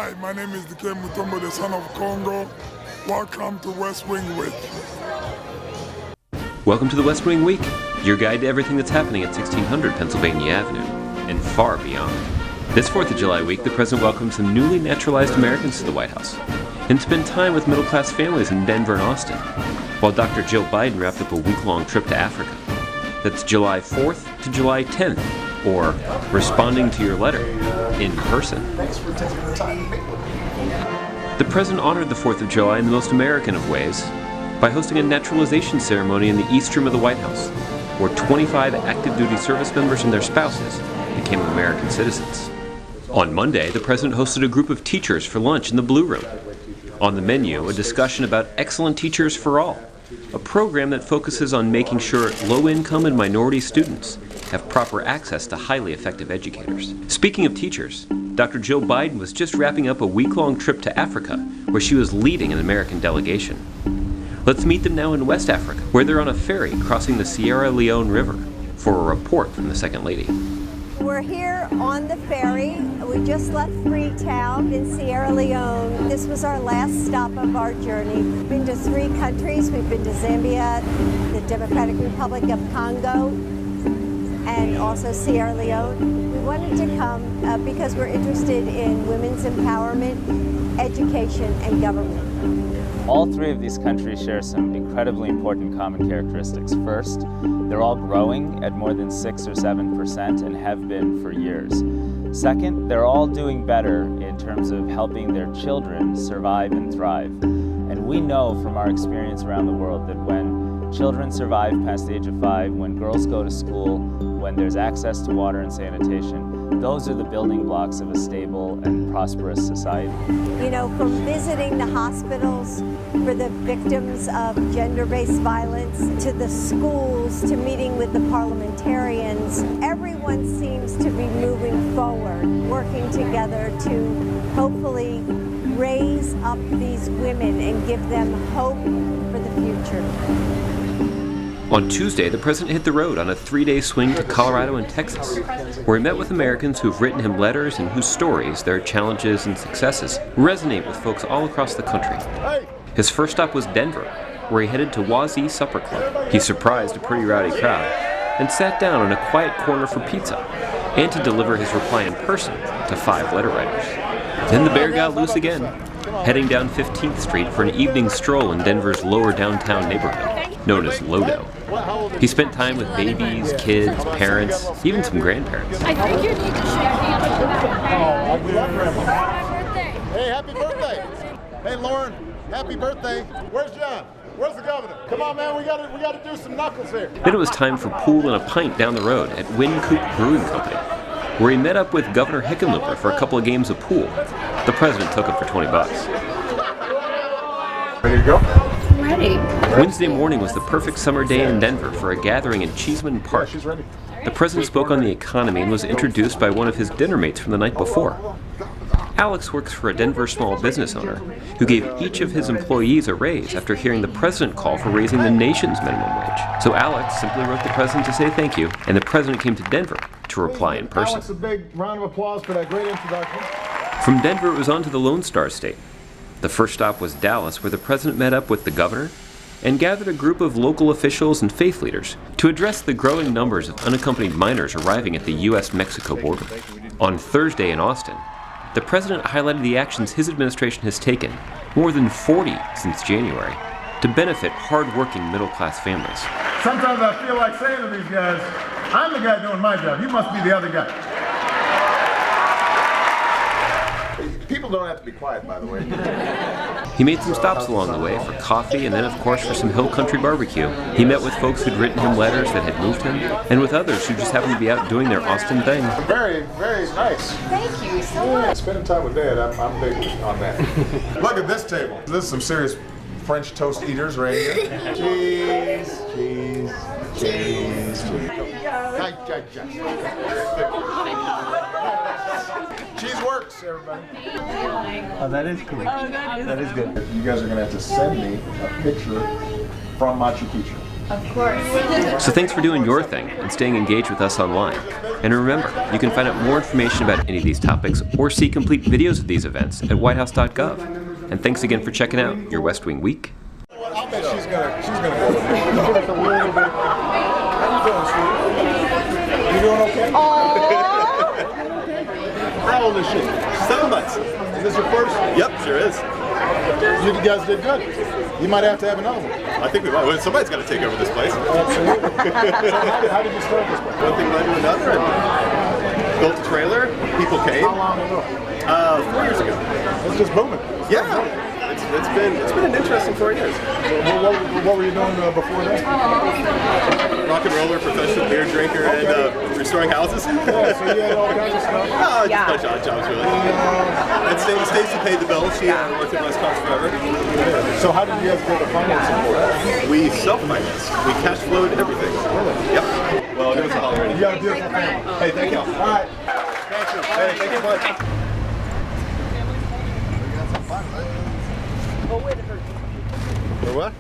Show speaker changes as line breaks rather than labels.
Hi, my name is Dike Mutombo, the son of Congo. Welcome to West Wing Week.
Welcome to the West Wing Week, your guide to everything that's happening at 1600 Pennsylvania Avenue, and far beyond. This 4th of July week, the President welcomed some newly naturalized Americans to the White House, and spent time with middle-class families in Denver and Austin, while Dr. Jill Biden wrapped up a week-long trip to Africa. That's July 4th to July 10th, or responding to your letter in person.
Thanks for taking the time to meet with me.
The President honored the 4th of July in the most American of ways by hosting a naturalization ceremony in the East Room of the White House, where 25 active duty service members and their spouses became American citizens. On Monday, the President hosted a group of teachers for lunch in the Blue Room. On the menu, a discussion about Excellent Teachers for All, a program that focuses on making sure low-income and minority students have proper access to highly effective educators. Speaking of teachers, Dr. Jill Biden was just wrapping up a week-long trip to Africa, where she was leading an American delegation. Let's meet them now in West Africa, where they're on a ferry crossing the Sierra Leone River, for a report from the Second Lady.
We're here on the ferry. We just left Freetown in Sierra Leone. This was our last stop of our journey. We've been to 3 countries. We've been to Zambia, the Democratic Republic of Congo, and also Sierra Leone. We wanted to come because we're interested in women's empowerment, education, and government.
All 3 of these countries share some incredibly important common characteristics. First, they're all growing at more than 6 or 7% and have been for years. Second, they're all doing better in terms of helping their children survive and thrive. And we know from our experience around the world that when children survive past the age of 5, when girls go to school, when there's access to water and sanitation, those are the building blocks of a stable and prosperous society.
You know, from visiting the hospitals for the victims of gender-based violence, to the schools, to meeting with the parliamentarians, everyone seems to be moving forward, working together to hopefully raise up these women and give them hope for the future.
On Tuesday, the President hit the road on a 3-day swing to Colorado and Texas, where he met with Americans who've written him letters and whose stories, their challenges and successes, resonate with folks all across the country. His first stop was Denver, where he headed to Wazee Supper Club. He surprised a pretty rowdy crowd and sat down in a quiet corner for pizza and to deliver his reply in person to 5 letter writers. Then the bear got loose again, heading down 15th Street for an evening stroll in Denver's lower downtown neighborhood, known as Lodo. He spent time with babies, kids, parents, even some grandparents.
I think you need to share
Hey, happy birthday! Hey, Lauren, happy birthday! Where's John? Where's the governor? Come on, man, we gotta do some knuckles here.
Then it was time for pool and a pint down the road at Wind Coop Brewing Company, where he met up with Governor Hickenlooper for a couple of games of pool. The President took him for $20.
Ready to go?
Ready.
Wednesday morning was the perfect summer day in Denver for a gathering in Cheeseman Park.
She's ready.
The President spoke on the economy and was introduced by one of his dinner mates from the night before. Alex works for a Denver small business owner who gave each of his employees a raise after hearing the President call for raising the nation's minimum wage. So Alex simply wrote the President to say thank you, and the President came to Denver to reply in person.
Alex, a big round of applause for that great introduction.
From Denver, it was on to the Lone Star State. The first stop was Dallas, where the President met up with the governor and gathered a group of local officials and faith leaders to address the growing numbers of unaccompanied minors arriving at the U.S.-Mexico border. On Thursday in Austin, the President highlighted the actions his administration has taken, more than 40 since January, to benefit hard-working middle-class families.
Sometimes I feel like saying to these guys, I'm the guy doing my job, you must be the other guy. People don't have to be quiet, by the way.
He made some stops along the way for coffee and then, of course, for some hill country barbecue. He met with folks who'd written him letters that had moved him, and with others who just happened to be out doing their Austin thing.
Very, very nice.
Thank you so much.
Spending time with Dad, I'm big on that. Look at this table. This is some serious French toast eaters right here. Cheese, cheese, cheese, cheese. Cheese works, everybody.
Oh, that is cool. That is good.
You guys are going to have to send me a picture from Machu Picchu.
Of course.
So thanks for doing your thing and staying engaged with us online. And remember, you can find out more information about any of these topics or see complete videos of these events at whitehouse.gov. And thanks again for checking out your West Wing Week.
I'll bet she's gonna go with me. Give us a little bit. How you doing, sweetie? You doing okay? How old is she?
7 months.
Is this your first?
Yep, sure is.
You guys did good. You might have to have another one.
I think we might. Well, somebody's got to take over this place.
Absolutely. So how did you start this place?
One thing led to another, and built a trailer. People came.
How long ago?
4 years ago.
It's just booming.
Yeah, it's been an interesting 4 years.
What were you doing before that?
Rock and roller, professional beer drinker, and restoring houses.
Yeah, so you had all kinds of stuff.
Oh, just bunch of odd jobs, really. And Stacy paid the bill. She worked at West Coast forever.
So how did you guys get the financing for it?
We self-financed. We cash flowed everything.
Really?
Yep. Well, it was a holiday.
You got a beautiful family.
Hey, thank you.
All right.
Thank you. Hey, thank you much.
For what?